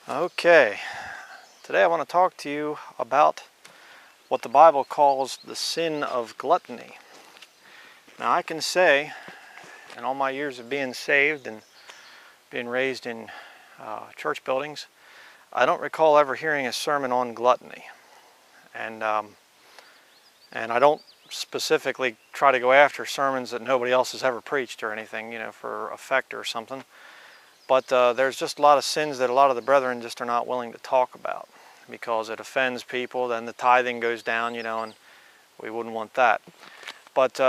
Okay, today I want to talk to you about what the Bible calls the sin of gluttony. Now I can say, in all my years of being saved and being raised in church buildings, I don't recall ever hearing a sermon on gluttony. And I don't specifically try to go after sermons that nobody else has ever preached or anything, for effect or something. But there's just a lot of sins that a lot of the brethren just are not willing to talk about because it offends people. Then the tithing goes down, and we wouldn't want that. But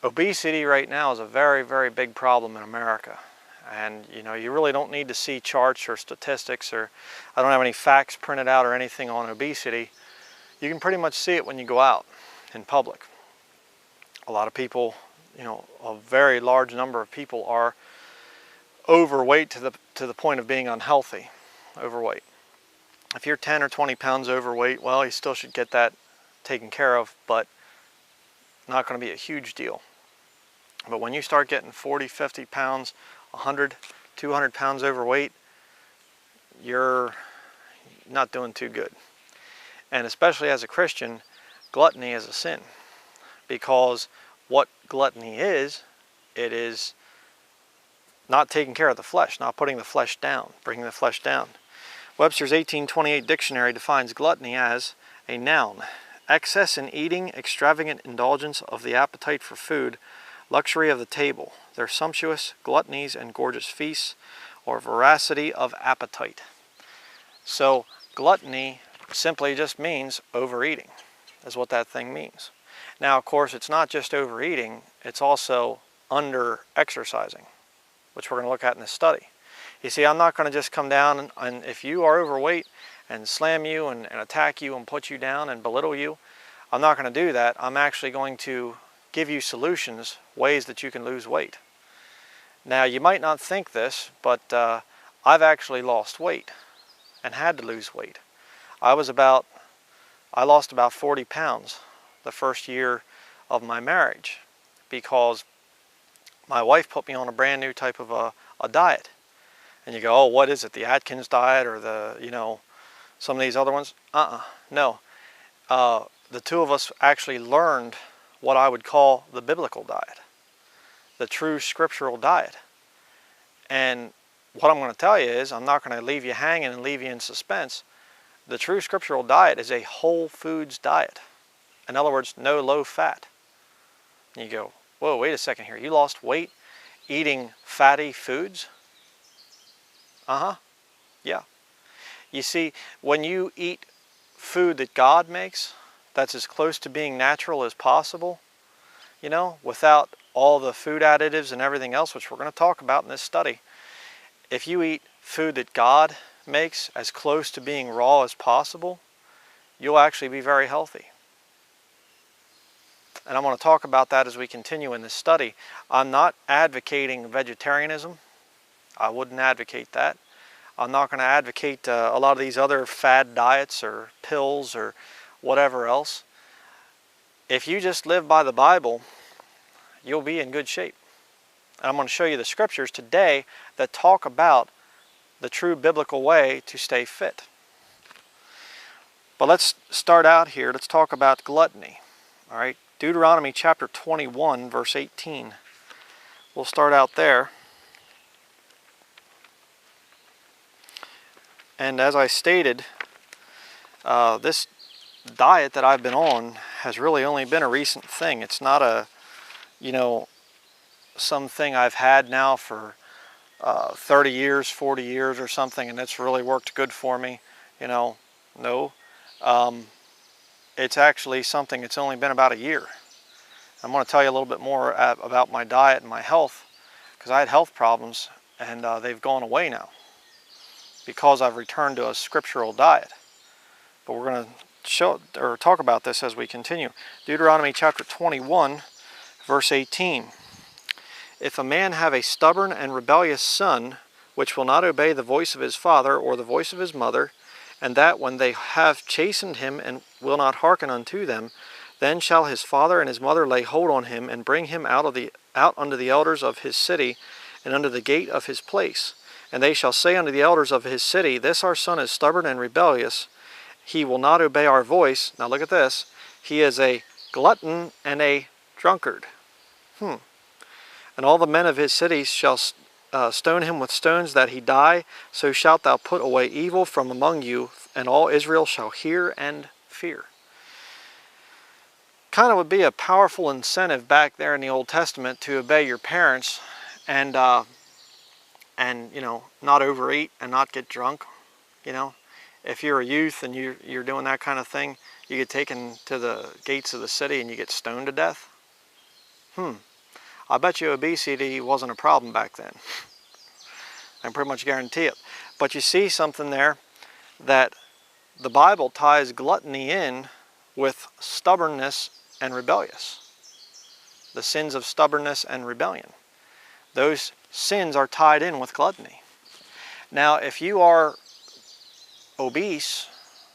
obesity right now is a very, very big problem in America. And, you really don't need to see charts or statistics, or I don't have any facts printed out or anything on obesity. You can pretty much see it when you go out in public. A lot of people, a very large number of people are overweight to the point of being unhealthy overweight. If you're 10 or 20 pounds overweight, well, you still should get that taken care of, but not going to be a huge deal. But when you start getting 40, 50 pounds, 100, 200 pounds overweight, you're not doing too good. And especially as a Christian, gluttony is a sin, because what gluttony is, it is not taking care of the flesh, not putting the flesh down, bringing the flesh down. Webster's 1828 dictionary defines gluttony as a noun: excess in eating, extravagant indulgence of the appetite for food, luxury of the table, their sumptuous gluttonies and gorgeous feasts, or voracity of appetite. So gluttony simply just means overeating, is what that thing means. Now, of course, it's not just overeating, it's also under-exercising, which we're going to look at in this study. You see, I'm not going to just come down and if you are overweight and slam you and attack you and put you down and belittle you, I'm not going to do that. I'm actually going to give you solutions, ways that you can lose weight. Now, you might not think this, but I've actually lost weight and had to lose weight. I lost about 40 pounds the first year of my marriage because my wife put me on a brand new type of a diet. And you go, oh, what is it? The Atkins diet or some of these other ones? No. The two of us actually learned what I would call the biblical diet, the true scriptural diet. And what I'm going to tell you is, I'm not going to leave you hanging and leave you in suspense. The true scriptural diet is a whole foods diet. In other words, no low fat. And you go, whoa, wait a second here. You lost weight eating fatty foods? Yeah. You see, when you eat food that God makes, that's as close to being natural as possible, without all the food additives and everything else, which we're going to talk about in this study. If you eat food that God makes as close to being raw as possible, you'll actually be very healthy. And I'm going to talk about that as we continue in this study. I'm not advocating vegetarianism. I wouldn't advocate that. I'm not going to advocate a lot of these other fad diets or pills or whatever else. If you just live by the Bible, you'll be in good shape. And I'm going to show you the scriptures today that talk about the true biblical way to stay fit. But let's start out here. Let's talk about gluttony. All right. Deuteronomy chapter 21, verse 18. We'll start out there. And as I stated, this diet that I've been on has really only been a recent thing. It's not a, something I've had now for 30 years, 40 years or something, and it's really worked good for me. No. It's actually something that's only been about a year. I'm going to tell you a little bit more about my diet and my health, because I had health problems and they've gone away now because I've returned to a scriptural diet. But we're going to talk about this as we continue. Deuteronomy chapter 21, verse 18. If a man have a stubborn and rebellious son, which will not obey the voice of his father or the voice of his mother, and that when they have chastened him and will not hearken unto them, then shall his father and his mother lay hold on him and bring him out unto the elders of his city and unto the gate of his place, And they shall say unto the elders of his city, This our son is stubborn and rebellious. He will not obey our voice. Now look at this. He is a glutton and a drunkard. And all the men of his cities shall stone him with stones that he die. So shalt thou put away evil from among you, and all Israel shall hear and fear. Kind of would be a powerful incentive back there in the Old Testament to obey your parents and you know, not overeat and not get drunk. You know, if you're a youth and you're doing that kind of thing, you get taken to the gates of the city and you get stoned to death. I bet you obesity wasn't a problem back then. I can pretty much guarantee it. But you see something there, that the Bible ties gluttony in with stubbornness and rebellious. The sins of stubbornness and rebellion. Those sins are tied in with gluttony. Now, if you are obese,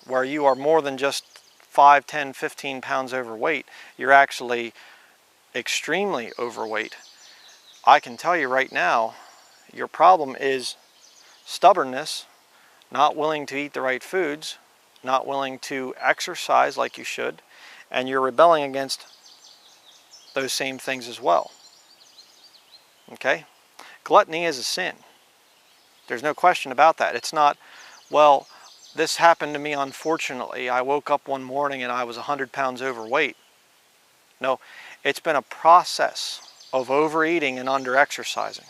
where you are more than just 5, 10, 15 pounds overweight, you're actually extremely overweight, I can tell you right now, your problem is stubbornness, not willing to eat the right foods, not willing to exercise like you should, and you're rebelling against those same things as well. Okay? Gluttony is a sin. There's no question about that. It's not, well, this happened to me unfortunately. I woke up one morning and I was 100 pounds overweight. No, it's been a process of overeating and under-exercising.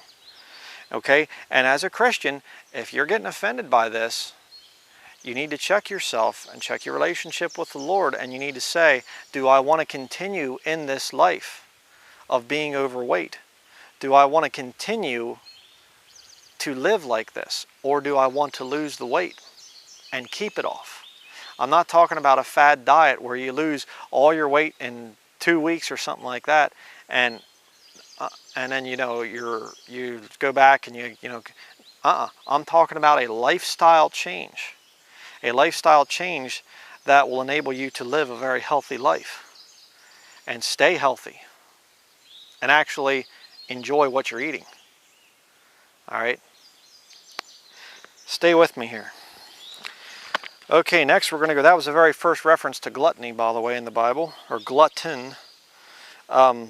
Okay? And as a Christian, if you're getting offended by this, you need to check yourself and check your relationship with the Lord, and you need to say, do I want to continue in this life of being overweight? Do I want to continue to live like this, or do I want to lose the weight and keep it off? I'm not talking about a fad diet where you lose all your weight in 2 weeks or something like that, and then you know you go back and you know I'm talking about a lifestyle change. A lifestyle change that will enable you to live a very healthy life and stay healthy and actually enjoy what you're eating. All right? Stay with me here. Okay, next we're going to go, that was the very first reference to gluttony, by the way, in the Bible, or glutton. Go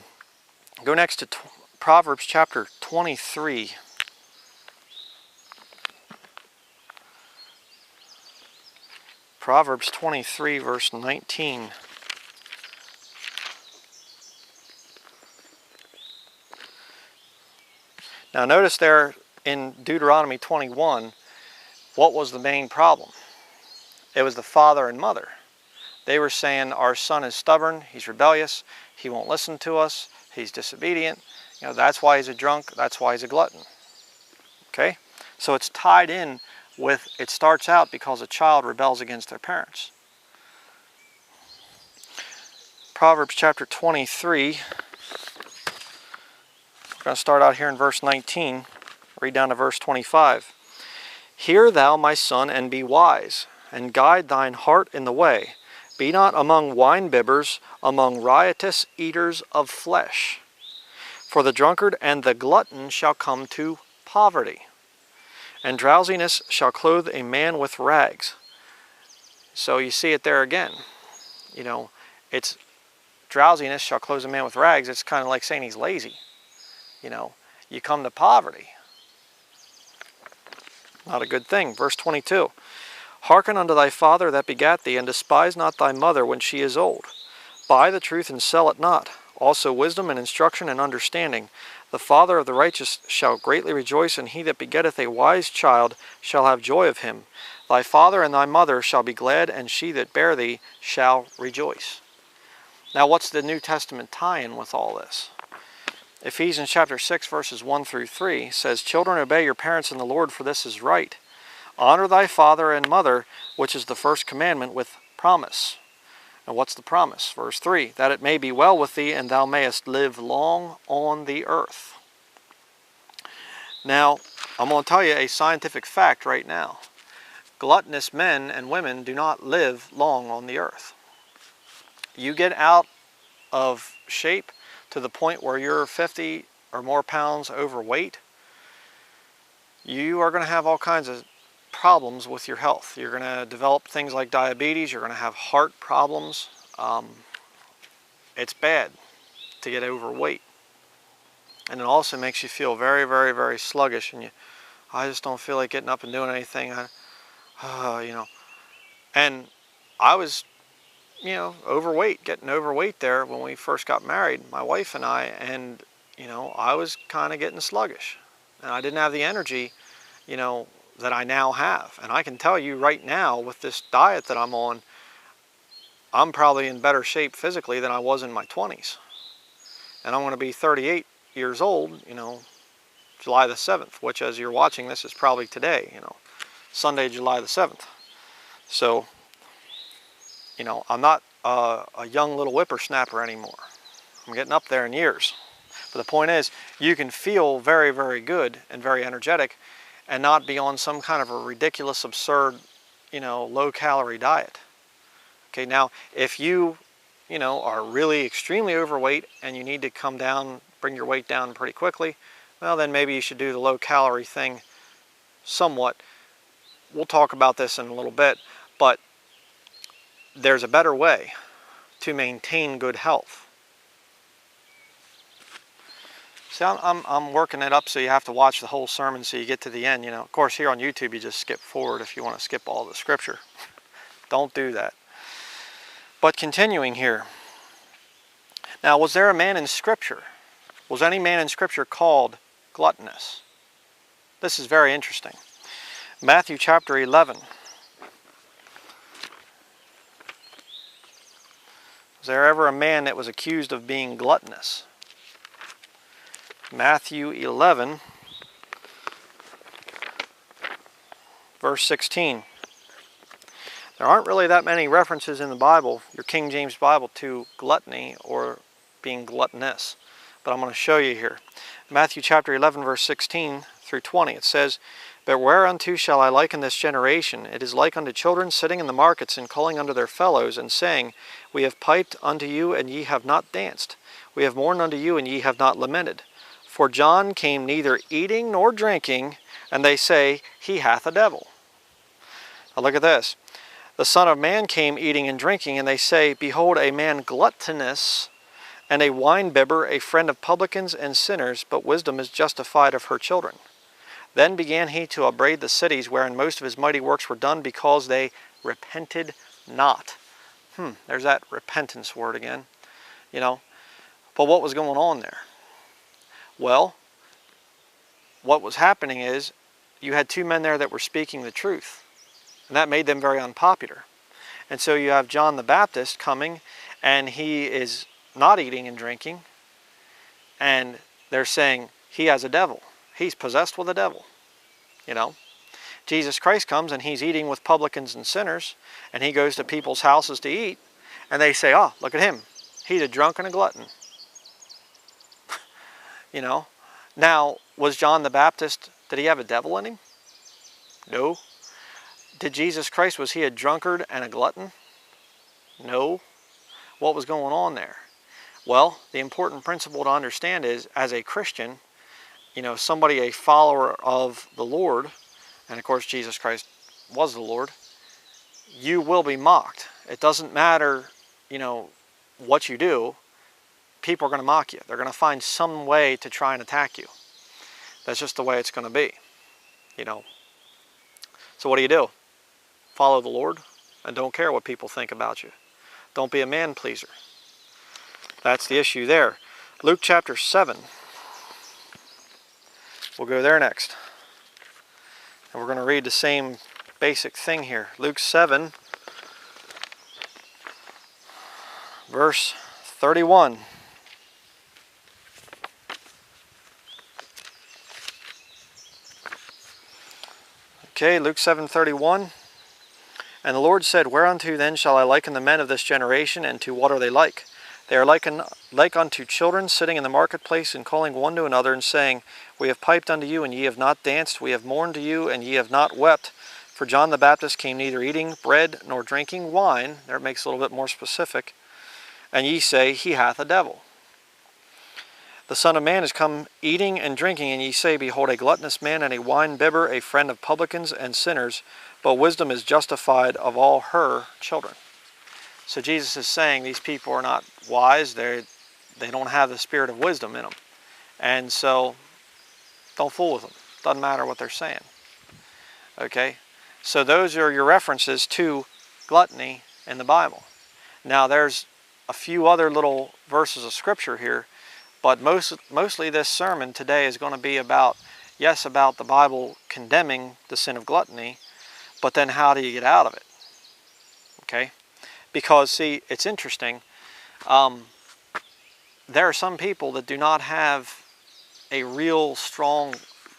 next to Proverbs chapter 23. Proverbs 23, verse 19. Now notice there in Deuteronomy 21, what was the main problem? It was the father and mother. They were saying, our son is stubborn, he's rebellious, he won't listen to us, he's disobedient. You know, that's why he's a drunk, that's why he's a glutton. Okay? So it's tied in with, it starts out because a child rebels against their parents. Proverbs chapter 23. We're going to start out here in verse 19, read down to verse 25. Hear thou, my son, and be wise, and guide thine heart in the way. Be not among wine-bibbers, among riotous eaters of flesh. For the drunkard and the glutton shall come to poverty, and drowsiness shall clothe a man with rags. So you see it there again. You know, it's drowsiness shall clothe a man with rags. It's kind of like saying he's lazy. You know, you come to poverty. Not a good thing. Verse 22. Hearken unto thy father that begat thee, and despise not thy mother when she is old. Buy the truth and sell it not. Also wisdom and instruction and understanding. The father of the righteous shall greatly rejoice, and he that begetteth a wise child shall have joy of him. Thy father and thy mother shall be glad, and she that bare thee shall rejoice. Now what's the New Testament tie-in with all this? Ephesians chapter 6 verses 1 through 3 says, Children, obey your parents in the Lord, for this is right. Honor thy father and mother, which is the first commandment, with promise. And what's the promise? Verse 3, that it may be well with thee, and thou mayest live long on the earth. Now, I'm going to tell you a scientific fact right now. Gluttonous men and women do not live long on the earth. You get out of shape to the point where you're 50 or more pounds overweight, you are going to have all kinds of problems with your health. You're going to develop things like diabetes. You're going to have heart problems. It's bad to get overweight. And it also makes you feel very, very, very sluggish. And I just don't feel like getting up and doing anything. You know. And I was, overweight, getting overweight there when we first got married, my wife and I. And, I was kind of getting sluggish. And I didn't have the energy, that I now have. And I can tell you right now, with this diet that I'm on, I'm probably in better shape physically than I was in my 20s. And I'm going to be 38 years old, July the 7th, which as you're watching this is probably today, Sunday, July the 7th. So, I'm not a young little whippersnapper anymore. I'm getting up there in years. But the point is, you can feel very, very good and very energetic and not be on some kind of a ridiculous, absurd, low-calorie diet. Okay, now, if you, are really extremely overweight and you need to come down, bring your weight down pretty quickly, well, then maybe you should do the low-calorie thing somewhat. We'll talk about this in a little bit, but there's a better way to maintain good health. See, I'm working it up so you have to watch the whole sermon so you get to the end. Of course, here on YouTube, you just skip forward if you want to skip all the scripture. Don't do that. But continuing here. Now, was there a man in Scripture? Was any man in Scripture called gluttonous? This is very interesting. Matthew chapter 11. Was there ever a man that was accused of being gluttonous? Matthew 11, verse 16. There aren't really that many references in the Bible, your King James Bible, to gluttony or being gluttonous. But I'm going to show you here. Matthew chapter 11, verse 16 through 20. It says, "But whereunto shall I liken this generation? It is like unto children sitting in the markets and calling unto their fellows, and saying, We have piped unto you, and ye have not danced. We have mourned unto you, and ye have not lamented. For John came neither eating nor drinking, and they say, He hath a devil." Now look at this. "The Son of Man came eating and drinking, and they say, Behold, a man gluttonous, and a winebibber, a friend of publicans and sinners, but wisdom is justified of her children. Then began he to upbraid the cities wherein most of his mighty works were done, because they repented not." There's that repentance word again. But what was going on there? Well, what was happening is you had two men there that were speaking the truth, and that made them very unpopular. And so you have John the Baptist coming, and he is not eating and drinking, and they're saying he has a devil. He's possessed with a devil. Jesus Christ comes and he's eating with publicans and sinners, and he goes to people's houses to eat, and they say, "Oh, look at him. He's a drunk and a glutton." Now, was John the Baptist, did he have a devil in him? No. Did Jesus Christ, was he a drunkard and a glutton? No. What was going on there? Well, the important principle to understand is, as a Christian, somebody, a follower of the Lord, and of course Jesus Christ was the Lord, you will be mocked. It doesn't matter, what you do, people are going to mock you. They're going to find some way to try and attack you. That's just the way it's going to be, So what do? Follow the Lord and don't care what people think about you. Don't be a man pleaser. That's the issue there. Luke chapter 7. We'll go there next. And we're going to read the same basic thing here. Luke 7, verse 31. Okay, Luke 7:31. "And the Lord said, Whereunto then shall I liken the men of this generation, and to what are they like? They are like unto children sitting in the marketplace, and calling one to another, and saying, We have piped unto you, and ye have not danced. We have mourned to you, and ye have not wept. For John the Baptist came neither eating bread nor drinking wine." There it makes it a little bit more specific. "And ye say, He hath a devil." The Son of Man is come eating and drinking, and ye say, Behold, a gluttonous man and a wine-bibber, a friend of publicans and sinners, but wisdom is justified of all her children. So Jesus is saying these people are not wise. They don't have the spirit of wisdom in them. And so don't fool with them. Doesn't matter what they're saying. Okay? So those are your references to gluttony in the Bible. Now there's a few other little verses of scripture here, but mostly this sermon today is going to be about, yes, about the Bible condemning the sin of gluttony, but then how do you get out of it? Okay? Because, see, it's interesting. There are some people that do not have a real strong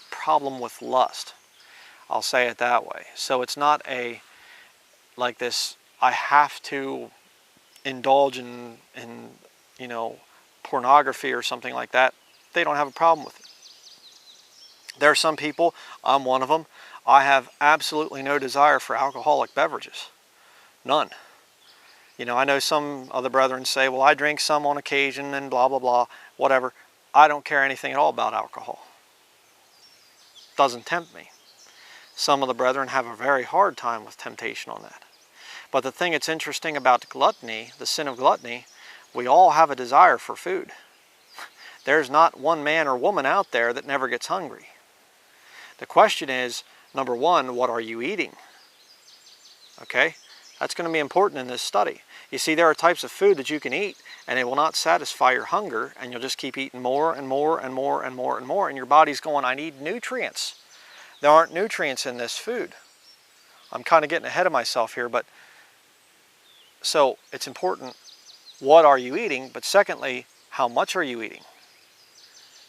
problem with lust. I'll say it that way. So it's not like this, I have to indulge in you know, pornography or something like that. They don't have a problem with it. There are some people, I'm one of them, I have absolutely no desire for alcoholic beverages. None. You know, I know some other brethren say, well, I drink some on occasion and blah, blah, blah, whatever. I don't care anything at all about alcohol. Doesn't tempt me. Some of the brethren have a very hard time with temptation on that. But the thing that's interesting about gluttony, the sin of gluttony, we all have a desire for food. There's not one man or woman out there that never gets hungry. The question is, number one, what are you eating? Okay? That's going to be important in this study. You see, there are types of food that you can eat, and it will not satisfy your hunger, and you'll just keep eating more and more and more and more and more, and your body's going, I need nutrients. There aren't nutrients in this food. I'm kind of getting ahead of myself here, but so it's important, what are you eating? But secondly, how much are you eating?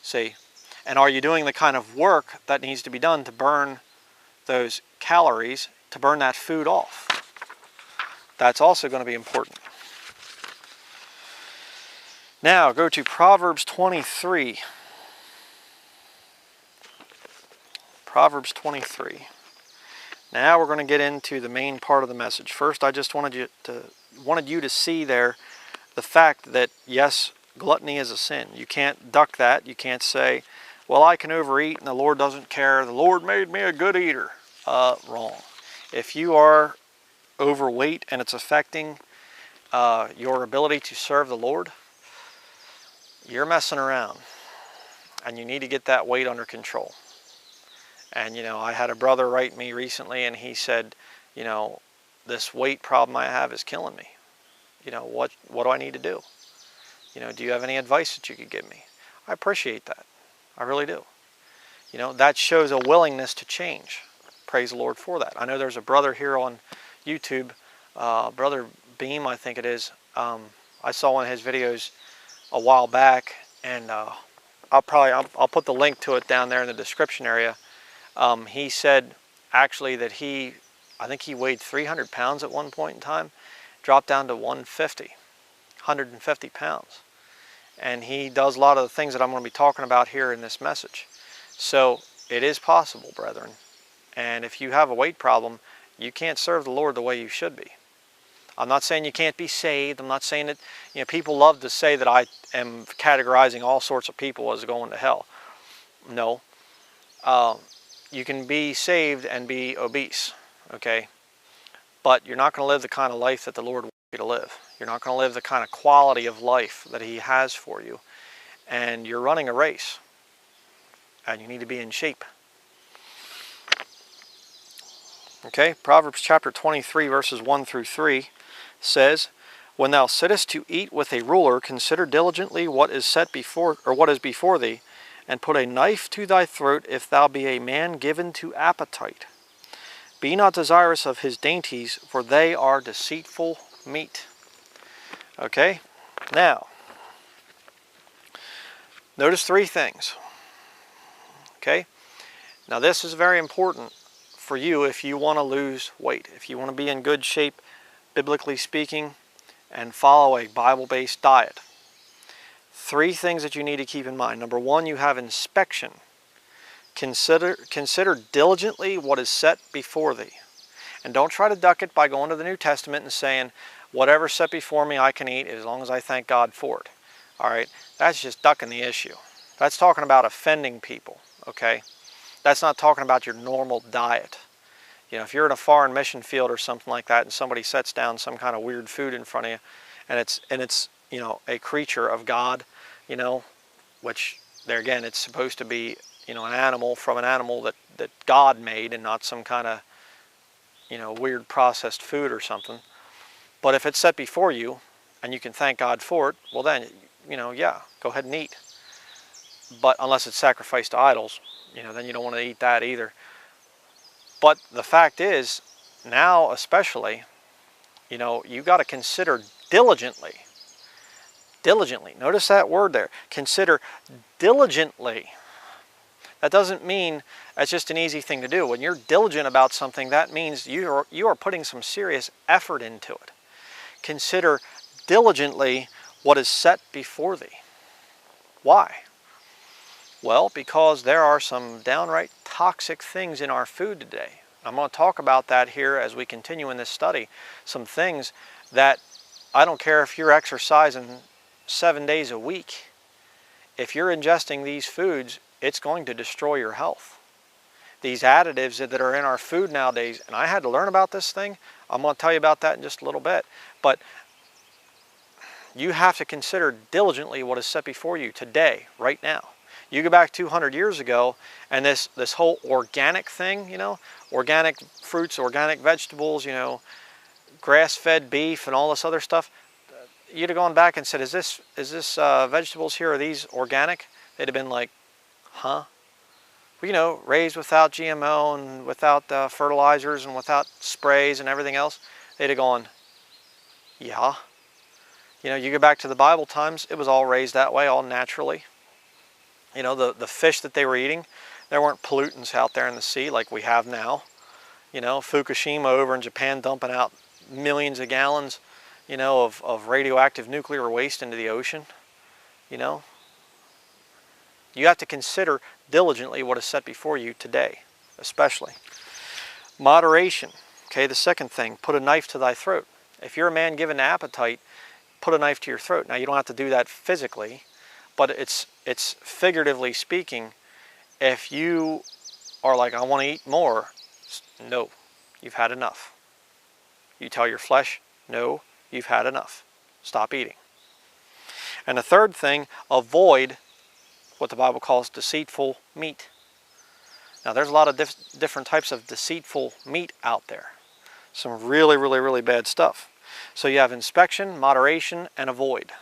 See, and are you doing the kind of work that needs to be done to burn those calories, to burn that food off? That's also going to be important. Now, go to Proverbs 23. Proverbs 23. Now we're going to get into the main part of the message. First, I just wanted you to see there the fact that, yes, gluttony is a sin. You can't duck that. You can't say, well, I can overeat and the Lord doesn't care. The Lord made me a good eater. Wrong. If you are overweight and it's affecting your ability to serve the Lord, you're messing around. And you need to get that weight under control. And, you know, I had a brother write me recently and he said, you know, this weight problem I have is killing me. You know, what do I need to do? You know, do you have any advice that you could give me? I appreciate that. I really do. You know, that shows a willingness to change. Praise the Lord for that. I know there's a brother here on YouTube, Brother Beem, I think it is. I saw one of his videos a while back, and I'll put the link to it down there in the description area. He said actually that I think he weighed 300 pounds at one point in time, dropped down to 150 pounds. And he does a lot of the things that I'm going to be talking about here in this message. So it is possible, brethren. And if you have a weight problem, you can't serve the Lord the way you should be. I'm not saying you can't be saved. I'm not saying that, you know, people love to say that I am categorizing all sorts of people as going to hell. No. You can be saved and be obese, okay? But you're not going to live the kind of life that the Lord wants you to live. You're not going to live the kind of quality of life that He has for you. And you're running a race. And you need to be in shape. Okay, Proverbs chapter 23, verses 1 through 3 says, When thou sittest to eat with a ruler, consider diligently what is set before, or what is before thee, and put a knife to thy throat if thou be a man given to appetite. Be not desirous of his dainties, for they are deceitful meat. Okay, now, notice three things. Okay, now this is very important for you if you want to lose weight, if you want to be in good shape, biblically speaking, and follow a Bible-based diet. Three things that you need to keep in mind. Number one, you have inspection. Consider diligently what is set before thee. And don't try to duck it by going to the New Testament and saying, whatever's set before me I can eat as long as I thank God for it. All right, that's just ducking the issue. That's talking about offending people, okay? That's not talking about your normal diet. You know, if you're in a foreign mission field or something like that and somebody sets down some kind of weird food in front of you and it's you know, a creature of God, you know, which there again, it's supposed to be, you know, an animal from an animal that God made and not some kind of, you know, weird processed food or something. But if it's set before you and you can thank God for it, well then, you know, yeah, go ahead and eat. But unless it's sacrificed to idols, you know, then you don't want to eat that either. But the fact is, now especially, you know, you got to consider diligently. Diligently. Notice that word there. Consider diligently. That doesn't mean that's just an easy thing to do. When you're diligent about something, that means you are putting some serious effort into it. Consider diligently what is set before thee. Why? Well, because there are some downright toxic things in our food today. I'm going to talk about that here as we continue in this study. Some things that, I don't care if you're exercising 7 days a week, if you're ingesting these foods, it's going to destroy your health. These additives that are in our food nowadays, and I had to learn about this thing. I'm going to tell you about that in just a little bit. But you have to consider diligently what is set before you today, right now. You go back 200 years ago, and this whole organic thing, you know, organic fruits, organic vegetables, you know, grass-fed beef and all this other stuff, you'd have gone back and said, is this vegetables here, are these organic? They'd have been like, huh? Well, you know, raised without GMO and without fertilizers and without sprays and everything else. They'd have gone, yeah. You know, you go back to the Bible times, it was all raised that way, all naturally. You know, the fish that they were eating, there weren't pollutants out there in the sea like we have now. You know, Fukushima over in Japan dumping out millions of gallons, you know, of radioactive nuclear waste into the ocean. You know, you have to consider diligently what is set before you today, especially. Moderation. Okay, the second thing, put a knife to thy throat. If you're a man given to appetite, put a knife to your throat. Now, you don't have to do that physically, but it's figuratively speaking. If you are like, I want to eat more, no, you've had enough. You tell your flesh, no, you've had enough. Stop eating. And the third thing, avoid what the Bible calls deceitful meat. Now, there's a lot of different types of deceitful meat out there. Some really, really, really bad stuff. So you have inspection, moderation, and avoid.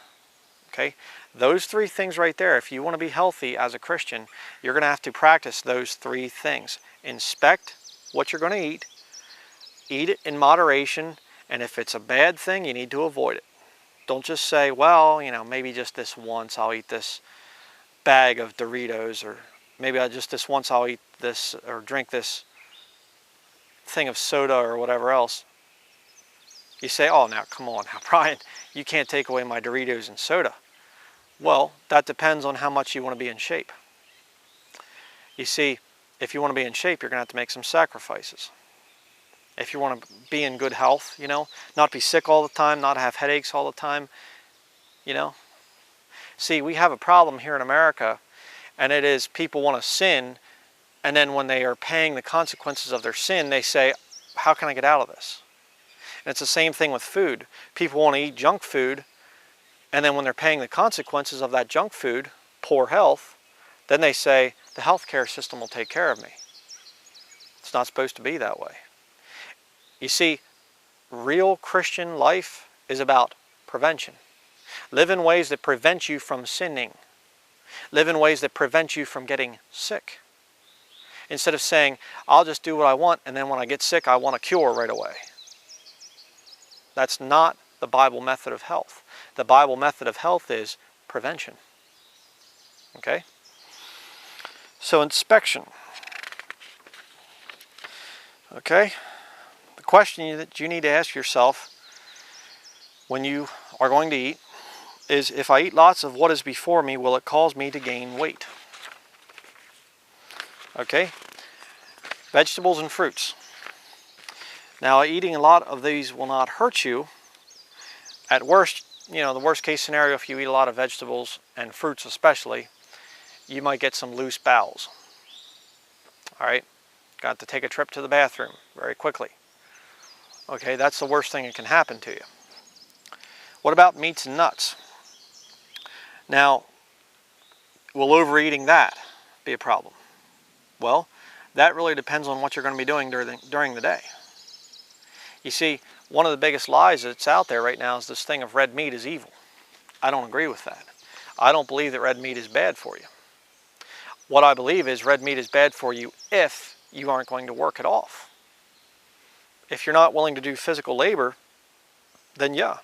Okay? Those three things right there, if you want to be healthy as a Christian, you're going to have to practice those three things. Inspect what you're going to eat it in moderation, and if it's a bad thing, you need to avoid it. Don't just say, well, you know, maybe just this once I'll eat this bag of Doritos, or maybe just this once I'll eat this or drink this thing of soda or whatever else. You say, oh, now come on, now, Brian, you can't take away my Doritos and soda. Well, that depends on how much you want to be in shape. You see, if you want to be in shape, you're going to have to make some sacrifices. If you want to be in good health, you know, not be sick all the time, not have headaches all the time, you know. See, we have a problem here in America, and it is people want to sin, and then when they are paying the consequences of their sin, they say, how can I get out of this? And it's the same thing with food. People want to eat junk food, and then when they're paying the consequences of that junk food, poor health, then they say, the healthcare system will take care of me. It's not supposed to be that way. You see, real Christian life is about prevention. Live in ways that prevent you from sinning. Live in ways that prevent you from getting sick. Instead of saying, I'll just do what I want, and then when I get sick, I want a cure right away. That's not the Bible method of health. The Bible method of health is prevention. Okay? So inspection. Okay? The question that you need to ask yourself when you are going to eat is, if I eat lots of what is before me, will it cause me to gain weight? Okay? Vegetables and fruits. Now, eating a lot of these will not hurt you. At worst, you know, the worst case scenario, if you eat a lot of vegetables and fruits especially, you might get some loose bowels. All right, got to take a trip to the bathroom very quickly. Okay, that's the worst thing that can happen to you. What about meats and nuts? Now, will overeating that be a problem? Well, that really depends on what you're going to be doing during the day. You see, one of the biggest lies that's out there right now is this thing of red meat is evil. I don't agree with that. I don't believe that red meat is bad for you. What I believe is red meat is bad for you if you aren't going to work it off. If you're not willing to do physical labor, then yeah,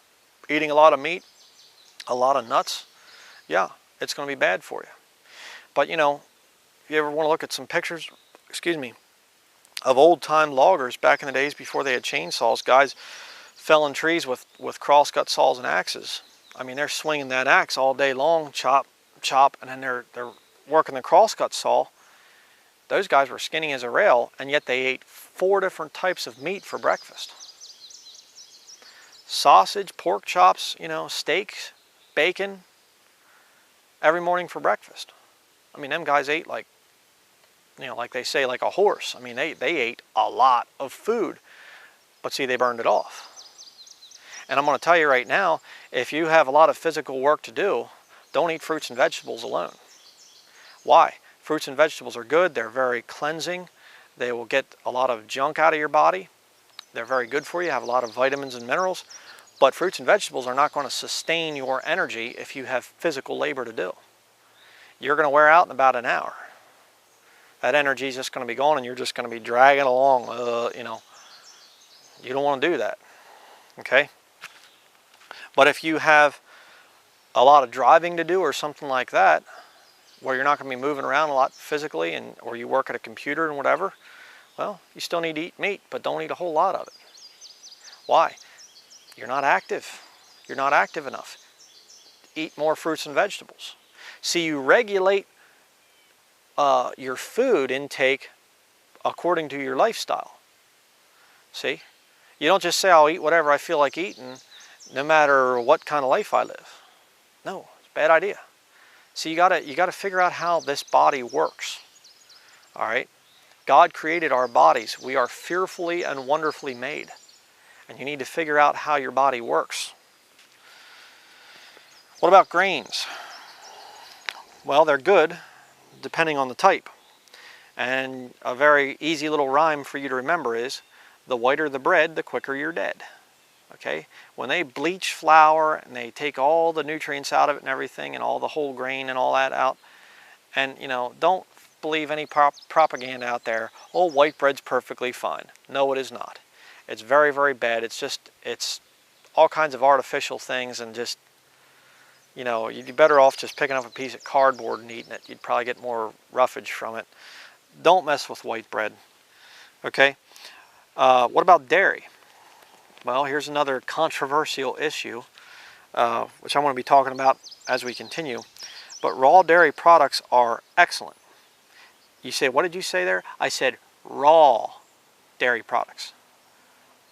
eating a lot of meat, a lot of nuts, yeah, it's going to be bad for you. But you know, if you ever want to look at some pictures, of old-time loggers back in the days before they had chainsaws, guys felling trees with crosscut saws and axes. I mean, they're swinging that axe all day long, chop, chop, and then they're working the crosscut saw. Those guys were skinny as a rail, and yet they ate 4 different types of meat for breakfast. Sausage, pork chops, you know, steaks, bacon, every morning for breakfast. I mean, them guys ate like, you know, like they say, like a horse. I mean, they ate a lot of food, but see, they burned it off. And I'm going to tell you right now, if you have a lot of physical work to do, don't eat fruits and vegetables alone. Why? Fruits and vegetables are good. They're very cleansing. They will get a lot of junk out of your body. They're very good for you, have a lot of vitamins and minerals. But fruits and vegetables are not going to sustain your energy if you have physical labor to do. You're going to wear out in about an hour. That energy is just going to be gone, and you're just going to be dragging along. You know, you don't want to do that. Okay? But if you have a lot of driving to do or something like that, where you're not going to be moving around a lot physically, or you work at a computer and whatever, well, you still need to eat meat, but don't eat a whole lot of it. Why? You're not active. You're not active enough. Eat more fruits and vegetables. See, you regulate your food intake according to your lifestyle. See? You don't just say, I'll eat whatever I feel like eating, no matter what kind of life I live. No, it's a bad idea. So you gotta figure out how this body works. All right? God created our bodies. We are fearfully and wonderfully made. And you need to figure out how your body works. What about grains? Well, they're good, depending on the type. And a very easy little rhyme for you to remember is, the whiter the bread, the quicker you're dead. Okay? When they bleach flour and they take all the nutrients out of it and everything, and all the whole grain and all that out, and you know, don't believe any propaganda out there, oh, white bread's perfectly fine. No, it is not. It's very, very bad. It's all kinds of artificial things, and just, you know, you'd be better off just picking up a piece of cardboard and eating it. You'd probably get more roughage from it. Don't mess with white bread. Okay? What about dairy? Well, here's another controversial issue, which I want to be talking about as we continue. But raw dairy products are excellent. You say, what did you say there? I said raw dairy products.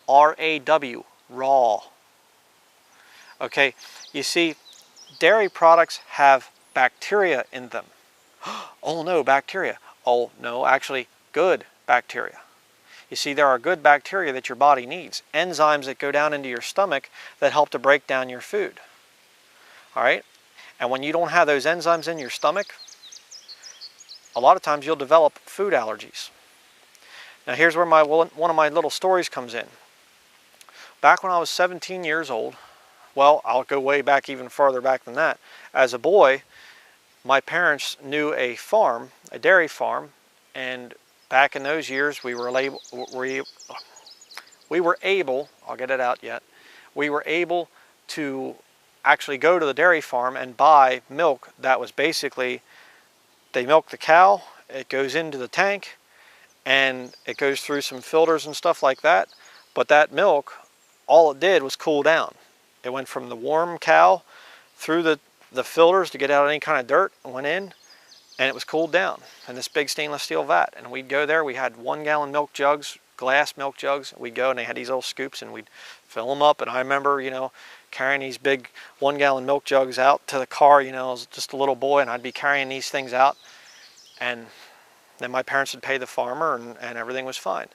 R-A-W, raw. Okay, you see, dairy products have bacteria in them. Oh no, bacteria. Oh no, actually good bacteria. You see, there are good bacteria that your body needs. Enzymes that go down into your stomach that help to break down your food. All right? And when you don't have those enzymes in your stomach, a lot of times you'll develop food allergies. Now here's where one of my little stories comes in. Back when I was 17 years old, well, I'll go way back, even farther back than that. As a boy, my parents knew a farm, a dairy farm, and back in those years, we were able, I'll get it out yet, we were able to actually go to the dairy farm and buy milk that was basically, they milk the cow, it goes into the tank, and it goes through some filters and stuff like that, but that milk, all it did was cool down. It went from the warm cow through the filters to get out any kind of dirt, and went in, and it was cooled down in this big stainless steel vat. And we'd go there, we had 1 gallon milk jugs glass milk jugs. We'd go and they had these little scoops and we'd fill them up. And I remember, you know, carrying these big 1-gallon milk jugs out to the car, you know, I was just a little boy and I'd be carrying these things out. And then my parents would pay the farmer and everything was fine.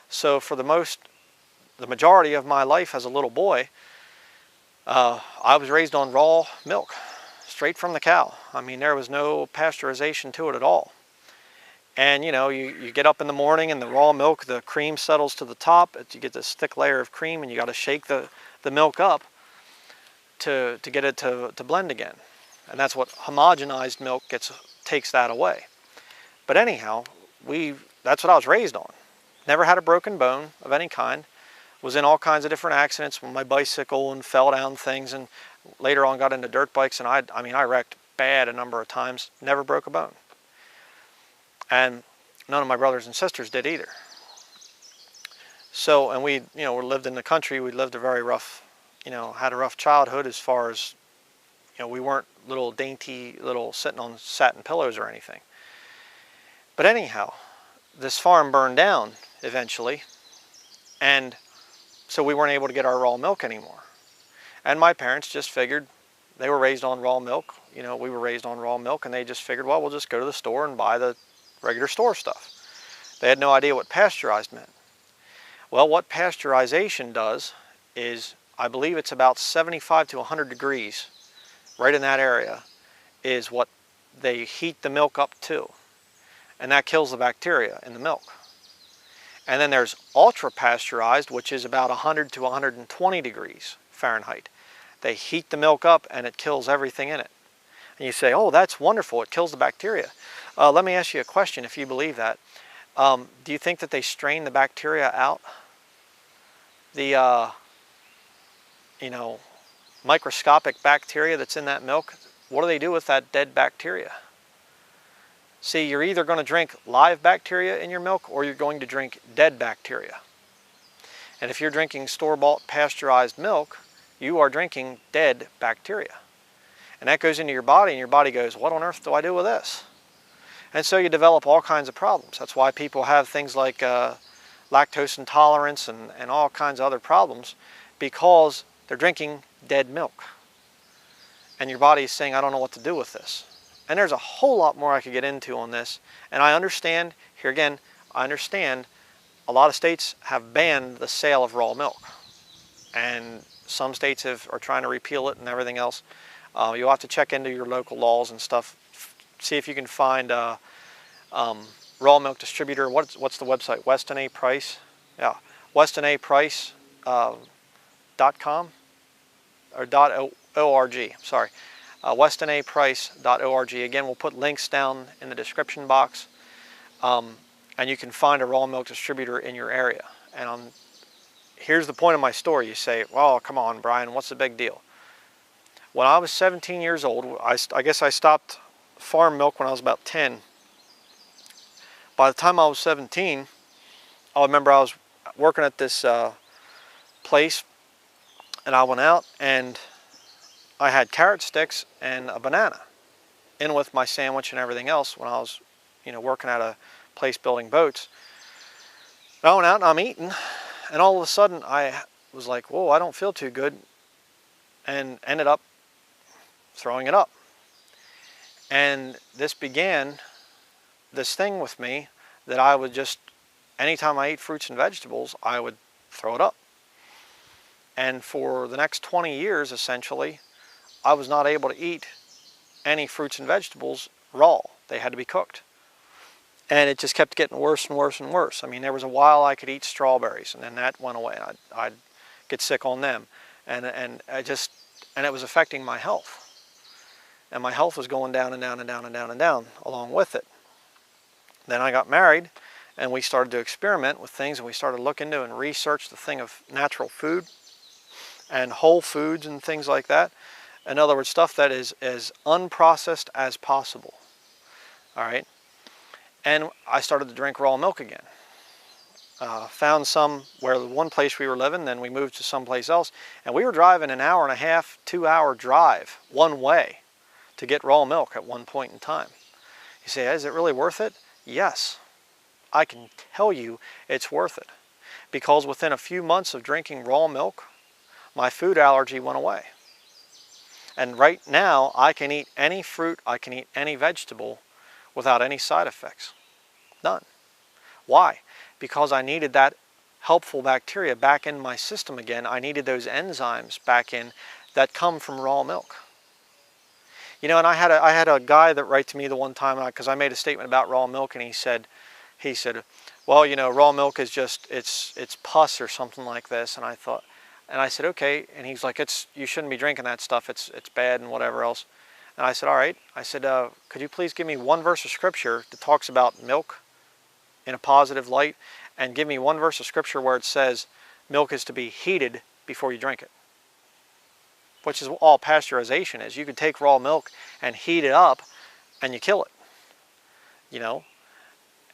So for the majority of my life as a little boy, I was raised on raw milk, straight from the cow. I mean, there was no pasteurization to it at all. And you know, you get up in the morning and the raw milk, the cream settles to the top. You get this thick layer of cream and you got to shake the milk up to get it to blend again. And that's what homogenized milk takes that away. But anyhow, that's what I was raised on. Never had a broken bone of any kind. Was in all kinds of different accidents with my bicycle and fell down things, and later on got into dirt bikes, and I wrecked bad a number of times. Never broke a bone. And none of my brothers and sisters did either. So, and we, you know, we lived in the country. We lived a very rough, you know, had a rough childhood as far as, you know, we weren't little dainty, little sitting on satin pillows or anything. But anyhow, this farm burned down eventually, and so we weren't able to get our raw milk anymore. And my parents just figured, they were raised on raw milk, you know, we were raised on raw milk, and they just figured, well, we'll just go to the store and buy the regular store stuff. They had no idea what pasteurized meant. Well, what pasteurization does is, I believe it's about 75 to 100 degrees, right in that area, is what they heat the milk up to. And that kills the bacteria in the milk. And then there's ultra pasteurized, which is about 100 to 120 degrees Fahrenheit. They heat the milk up and it kills everything in it. And you say, oh, that's wonderful, it kills the bacteria. Let me ask you a question if you believe that. Do you think that they strain the bacteria out? The, you know, microscopic bacteria that's in that milk, what do they do with that dead bacteria? See, you're either going to drink live bacteria in your milk or you're going to drink dead bacteria. And if you're drinking store-bought pasteurized milk, you are drinking dead bacteria. And that goes into your body and your body goes, what on earth do I do with this? And so you develop all kinds of problems. That's why people have things like lactose intolerance and all kinds of other problems, because they're drinking dead milk. And your body is saying, I don't know what to do with this. And there's a whole lot more I could get into on this. And I understand, here again, I understand a lot of states have banned the sale of raw milk. And some states are trying to repeal it and everything else. You'll have to check into your local laws and stuff. See if you can find a raw milk distributor. What's the website? Weston A. Price? Yeah, WestonAPrice.com or .org, sorry. WestonAPrice.org. Again, we'll put links down in the description box, and you can find a raw milk distributor in your area. And here's the point of my story. You say, well, come on, Brian, what's the big deal? When I was 17 years old, I guess I stopped farm milk when I was about 10. By the time I was 17, I remember I was working at this place, and I went out and I had carrot sticks and a banana in with my sandwich and everything else when I was, you know, working at a place building boats. I went out and I'm eating, and all of a sudden I was like, whoa, I don't feel too good, and ended up throwing it up. And this began this thing with me that I would just, anytime I ate fruits and vegetables, I would throw it up. And for the next 20 years, essentially, I was not able to eat any fruits and vegetables raw. They had to be cooked. And it just kept getting worse and worse and worse. I mean, there was a while I could eat strawberries, and then that went away. I'd get sick on them. And it was affecting my health. And my health was going down and down and down and down and down along with it. Then I got married, and we started to experiment with things, and we started to look into and research the thing of natural food and whole foods and things like that. In other words, stuff that is as unprocessed as possible. All right? And I started to drink raw milk again. Found some where the one place we were living, then we moved to someplace else, and we were driving an hour and a half, 2-hour drive one way to get raw milk at one point in time. You say, is it really worth it? Yes. I can tell you it's worth it. because within a few months of drinking raw milk, my food allergy went away. And right now, I can eat any fruit, I can eat any vegetable without any side effects. None. Why? Because I needed that helpful bacteria back in my system again. I needed those enzymes back in that come from raw milk. You know, and I had a guy that wrote to me the one time, because I made a statement about raw milk, and he said, well, you know, raw milk is just, it's pus or something like this. And I said, okay. And he's like, you shouldn't be drinking that stuff. It's bad and whatever else. And I said, all right. I said, could you please give me one verse of scripture that talks about milk in a positive light, and give me one verse of scripture where it says milk is to be heated before you drink it, which is all pasteurization is. You could take raw milk and heat it up and you kill it, you know.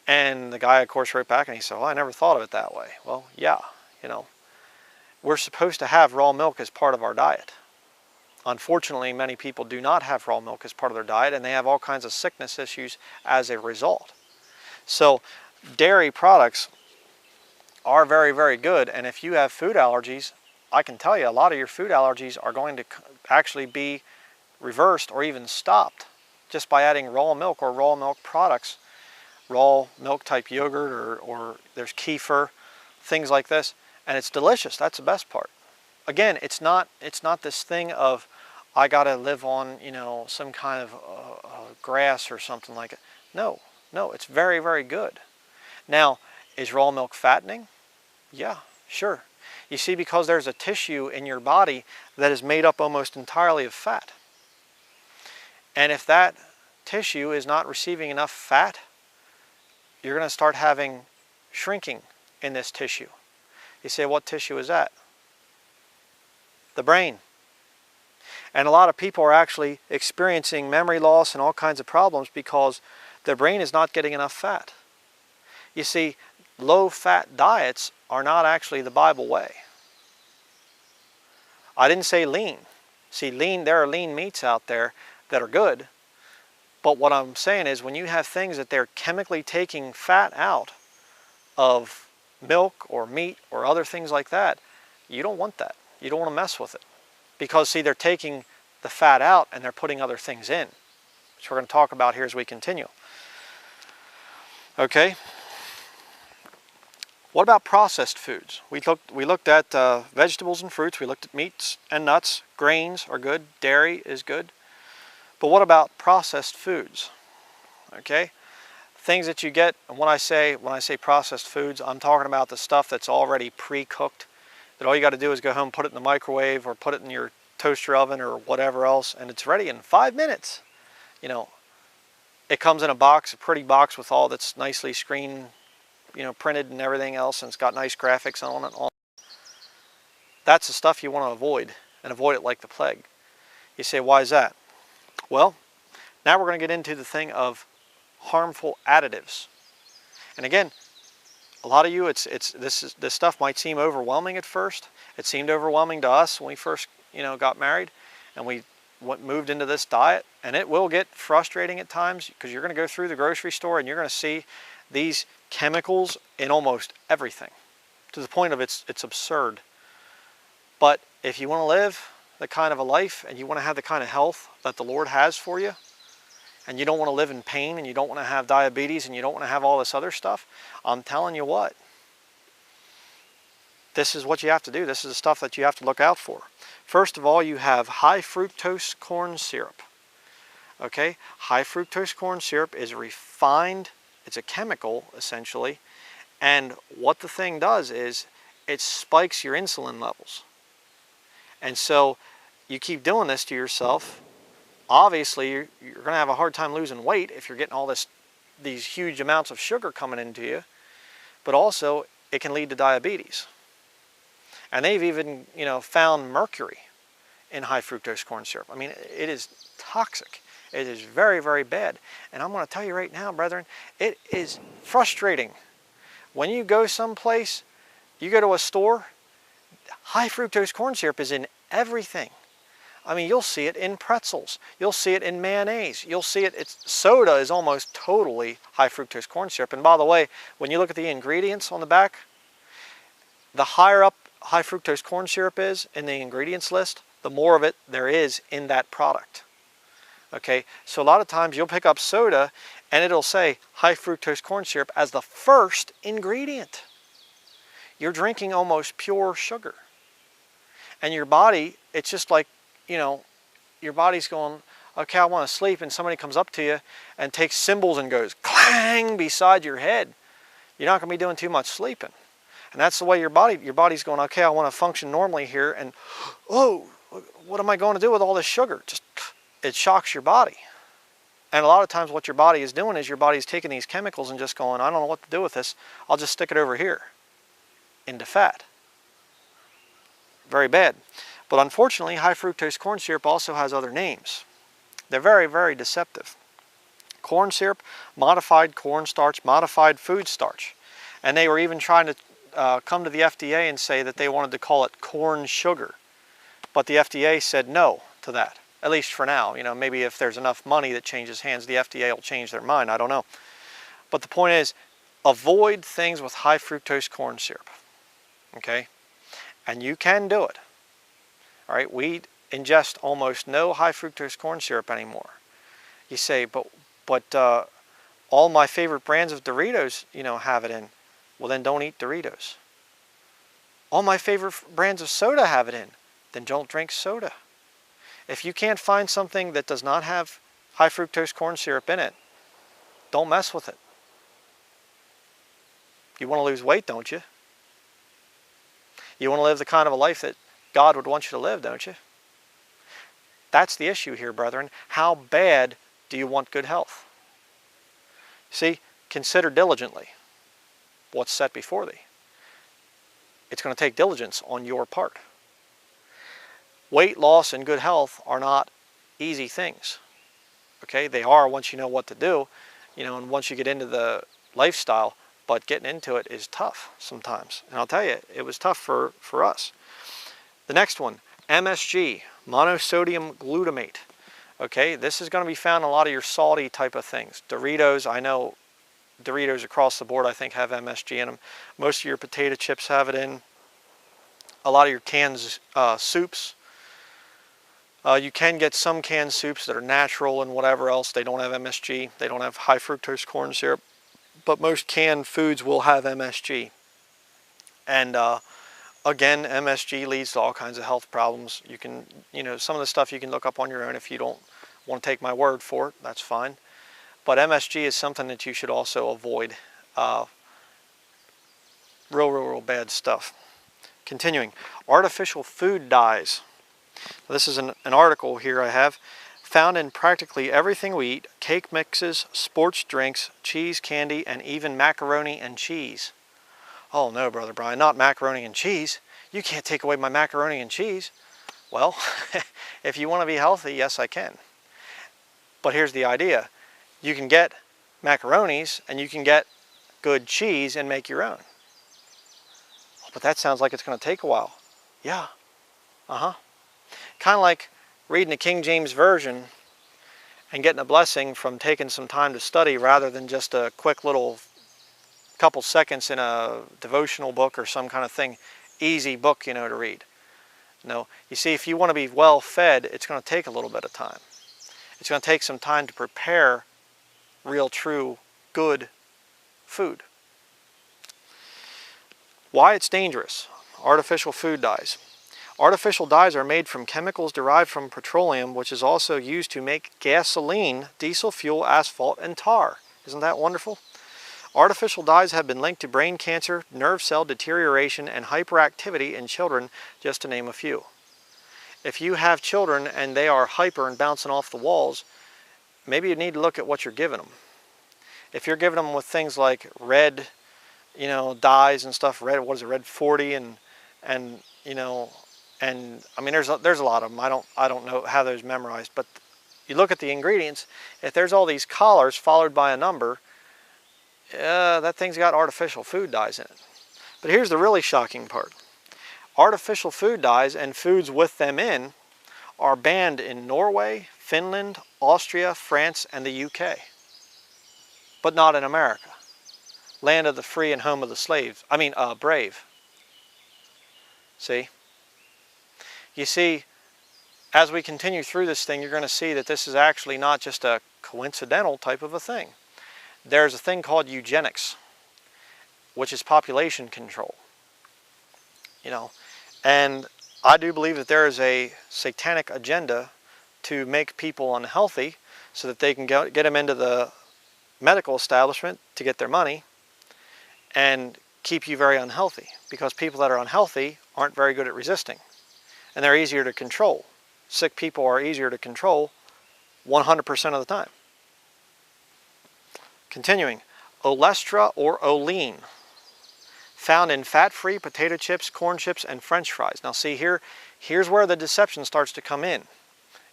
And the guy, of course, wrote back and he said, well, I never thought of it that way. Well, yeah, you know, we're supposed to have raw milk as part of our diet. Unfortunately, many people do not have raw milk as part of their diet, and they have all kinds of sickness issues as a result. So dairy products are very, very good, and if you have food allergies, I can tell you a lot of your food allergies are going to actually be reversed or even stopped just by adding raw milk or raw milk products, raw milk type yogurt, or there's kefir, things like this, and it's delicious. That's the best part. Again, it's not this thing of I gotta live on, you know, some kind of grass or something like it. No, it's very, very good. Now, is raw milk fattening? Yeah, sure. You see, because there's a tissue in your body that is made up almost entirely of fat. And if that tissue is not receiving enough fat, you're going to start having shrinking in this tissue. You say, what tissue is that? The brain. And a lot of people are actually experiencing memory loss and all kinds of problems because their brain is not getting enough fat. You see, low-fat diets are not actually the Bible way. I didn't say lean. See, there are lean meats out there that are good. But what I'm saying is when you have things that they're chemically taking fat out of milk or meat or other things like that, you don't want that. You don't want to mess with it. Because, see, they're taking the fat out and they're putting other things in, which we're going to talk about here as we continue. Okay. What about processed foods? We looked at vegetables and fruits. We looked at meats and nuts. Grains are good. Dairy is good. But what about processed foods? Okay, things that you get. And when I say processed foods, I'm talking about the stuff that's already pre-cooked. That all you got to do is go home, put it in the microwave, or put it in your toaster oven or whatever else, and it's ready in 5 minutes. You know, it comes in a box, a pretty box with all that's nicely screen, you know, printed and everything else, and it's got nice graphics on it. That's the stuff you want to avoid, and avoid it like the plague. You say, why is that? Well, now we're going to get into the thing of harmful additives. And again, a lot of you, this stuff might seem overwhelming at first. It seemed overwhelming to us when we first, you know, got married, and we moved into this diet. And it will get frustrating at times because you're going to go through the grocery store and you're going to see these chemicals in almost everything, to the point of it's absurd. But if you want to live the kind of a life and you want to have the kind of health that the Lord has for you, and you don't want to live in pain, and you don't want to have diabetes, and you don't want to have all this other stuff, I'm telling you what, this is what you have to do. This is the stuff that you have to look out for. First of all, you have high fructose corn syrup. Okay, high fructose corn syrup is refined. It's a chemical, essentially, and what the thing does is it spikes your insulin levels. And so you keep doing this to yourself, obviously you're going to have a hard time losing weight if you're getting all these huge amounts of sugar coming into you, but also it can lead to diabetes. And they've even, you know, found mercury in high fructose corn syrup. I mean, it is toxic. It is very, very bad. And I'm going to tell you right now, brethren, it is frustrating. When you go someplace, you go to a store, high fructose corn syrup is in everything. I mean, you'll see it in pretzels. You'll see it in mayonnaise. You'll see it, soda is almost totally high fructose corn syrup. And by the way, when you look at the ingredients on the back, the higher up high fructose corn syrup is in the ingredients list, the more of it there is in that product. Okay, so a lot of times you'll pick up soda and it'll say high fructose corn syrup as the first ingredient. You're drinking almost pure sugar. And your body, it's just like, you know, your body's going, okay, I want to sleep, and somebody comes up to you and takes cymbals and goes clang beside your head. You're not going to be doing too much sleeping. And that's the way your body's going, okay, I want to function normally here, and oh, what am I going to do with all this sugar? Just, it shocks your body. And a lot of times what your body is doing is your body's taking these chemicals and just going, I don't know what to do with this. I'll just stick it over here into fat. Very bad. But unfortunately, high fructose corn syrup also has other names. They're very, very deceptive. Corn syrup, modified cornstarch, modified food starch. And they were even trying to come to the FDA and say that they wanted to call it corn sugar. But the FDA said no to that, at least for now. You know, maybe if there's enough money that changes hands, the FDA will change their mind. I don't know. But the point is, avoid things with high fructose corn syrup. Okay? And you can do it. All right? We ingest almost no high fructose corn syrup anymore. You say, but all my favorite brands of Doritos, you know, have it in. Well, then don't eat Doritos. All my favorite brands of soda have it in. Then don't drink soda. If you can't find something that does not have high fructose corn syrup in it, don't mess with it. You want to lose weight, don't you? You want to live the kind of a life that God would want you to live, don't you? That's the issue here, brethren. How bad do you want good health? See, consider diligently what's set before thee. It's going to take diligence on your part. Weight loss and good health are not easy things. Okay, they are once you know what to do, you know, and once you get into the lifestyle, but getting into it is tough sometimes. And I'll tell you, it was tough for us. The next one, MSG, monosodium glutamate. Okay, this is going to be found in a lot of your salty type of things. Doritos, I know Doritos across the board I think have MSG in them. Most of your potato chips have it in. A lot of your canned soups. You can get some canned soups that are natural and whatever else. They don't have MSG. They don't have high fructose corn syrup. But most canned foods will have MSG. And again, MSG leads to all kinds of health problems. You can, you know, some of the stuff you can look up on your own if you don't want to take my word for it. That's fine. But MSG is something that you should also avoid. Real bad stuff. Continuing, artificial food dyes. This is an article here I have. Found in practically everything we eat, cake mixes, sports drinks, cheese, candy, and even macaroni and cheese. Oh no, Brother Bryan, not macaroni and cheese. You can't take away my macaroni and cheese. Well, if you want to be healthy, yes I can. But here's the idea. You can get macaronis and you can get good cheese and make your own. But that sounds like it's going to take a while. Yeah. Kind of like reading the King James Version and getting a blessing from taking some time to study rather than just a quick little couple seconds in a devotional book or some kind of thing, easy book, you know, to read. No, you see, if you want to be well fed, it's going to take a little bit of time. It's going to take some time to prepare real, true, good food. Why it's dangerous. Artificial food dyes. Artificial dyes are made from chemicals derived from petroleum, which is also used to make gasoline, diesel fuel, asphalt, and tar. Isn't that wonderful? Artificial dyes have been linked to brain cancer, nerve cell deterioration, and hyperactivity in children, just to name a few. If you have children and they are hyper and bouncing off the walls, maybe you need to look at what you're giving them. If you're giving them with things like red, you know, dyes and stuff, red, what is it, red 40 and you know, and I mean there's a lot of them. I don't know how those memorized, but you look at the ingredients, if there's all these collars followed by a number, that thing's got artificial food dyes in it. But here's the really shocking part. Artificial food dyes and foods with them in are banned in Norway, Finland, Austria, France, and the UK. But not in America. Land of the free and home of the slaves. I mean, brave. See? You see, as we continue through this thing, you're going to see that this is actually not just a coincidental type of a thing. There's a thing called eugenics, which is population control. You know, and I do believe that there is a satanic agenda to make people unhealthy so that they can get them into the medical establishment to get their money and keep you very unhealthy, because people that are unhealthy aren't very good at resisting, and they're easier to control. Sick people are easier to control 100% of the time. Continuing, olestra or olein, found in fat-free potato chips, corn chips, and French fries. Now see here, here's where the deception starts to come in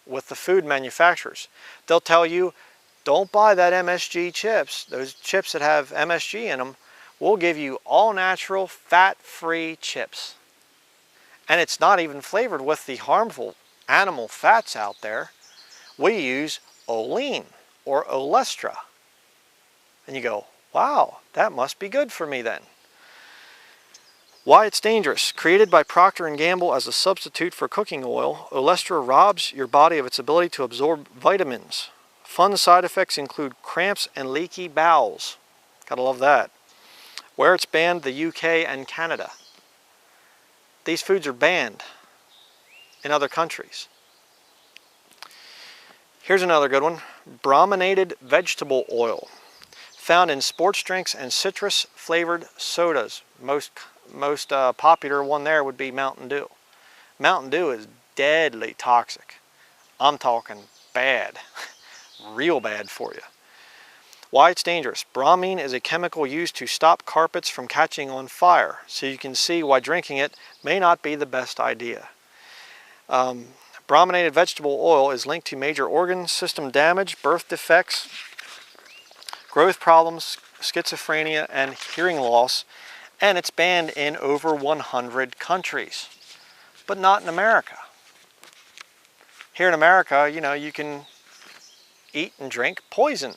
with the food manufacturers. They'll tell you, don't buy that MSG chips. Those chips that have MSG in them, we'll give you all natural, fat-free chips. And it's not even flavored with the harmful animal fats out there. We use olein or olestra. And you go, wow, that must be good for me then. Why it's dangerous. Created by Procter & Gamble as a substitute for cooking oil, olestra robs your body of its ability to absorb vitamins. Fun side effects include cramps and leaky bowels. Gotta love that. Where it's banned, the UK and Canada. These foods are banned in other countries. Here's another good one. Brominated vegetable oil. Found in sports drinks and citrus flavored sodas. Most popular one there would be Mountain Dew. Mountain Dew is deadly toxic. I'm talking bad. Real bad for you. Why it's dangerous. Bromine is a chemical used to stop carpets from catching on fire. So you can see why drinking it may not be the best idea. Brominated vegetable oil is linked to major organ system damage, birth defects, growth problems, schizophrenia, and hearing loss. And it's banned in over 100 countries, but not in America. Here in America, you know, you can eat and drink poison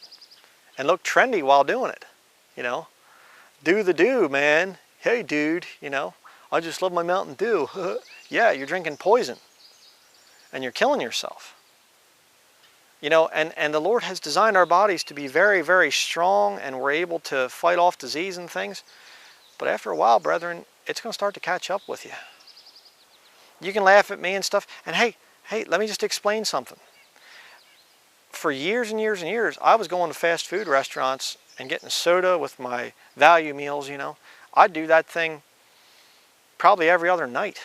and look trendy while doing it, you know. Do the do, man. Hey, dude, you know, I just love my Mountain Dew. Yeah, you're drinking poison and you're killing yourself. You know, and the Lord has designed our bodies to be very, very strong, and we're able to fight off disease and things. But after a while, brethren, it's going to start to catch up with you. You can laugh at me and stuff. And hey, let me just explain something. For years and years and years, I was going to fast food restaurants and getting soda with my value meals, you know. I'd do that thing probably every other night.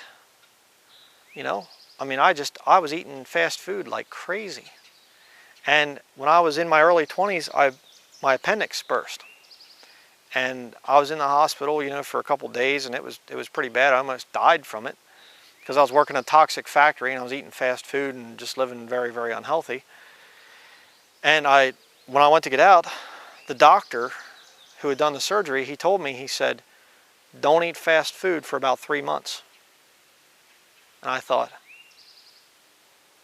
You know, I mean, I was eating fast food like crazy. And when I was in my early 20s, my appendix burst. And I was in the hospital, you know, for a couple days, and it was pretty bad. I almost died from it because I was working in a toxic factory and I was eating fast food and just living very, very unhealthy. And when I went to get out, the doctor who had done the surgery, he told me, he said, don't eat fast food for about 3 months. And I thought,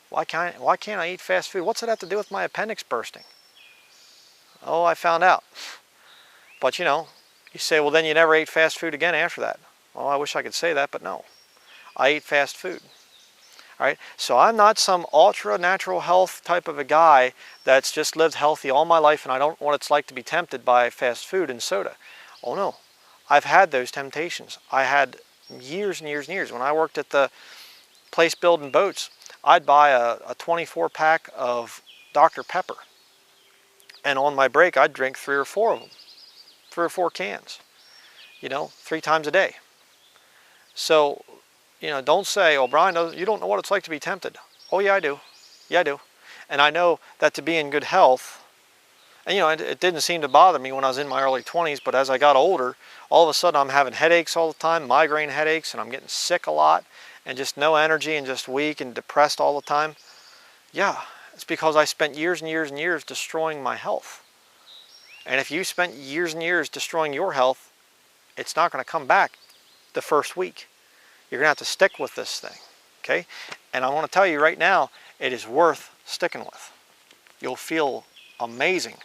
why can't I eat fast food? What's it have to do with my appendix bursting? Oh, I found out. But you know, you say, well, then you never ate fast food again after that. Well, I wish I could say that, but no. I eat fast food. All right, so I'm not some ultra natural health type of a guy that's just lived healthy all my life and I don't know what it's like to be tempted by fast food and soda. Oh no, I've had those temptations. I had years and years and years. When I worked at the place building boats, I'd buy a 24 pack of Dr. Pepper. And on my break, I'd drink 3 or 4 of them. 3 or 4 cans, you know, 3 times a day. So, you know, don't say, oh, Brian, you don't know what it's like to be tempted. Oh, yeah, I do. Yeah, I do. And I know that to be in good health, and, you know, it didn't seem to bother me when I was in my early 20s, but as I got older, all of a sudden I'm having headaches all the time, migraine headaches, and I'm getting sick a lot, and just no energy and just weak and depressed all the time. Yeah, it's because I spent years and years and years destroying my health. And if you spent years and years destroying your health, it's not going to come back the first week. You're going to have to stick with this thing, okay? And I want to tell you right now, it is worth sticking with. You'll feel amazing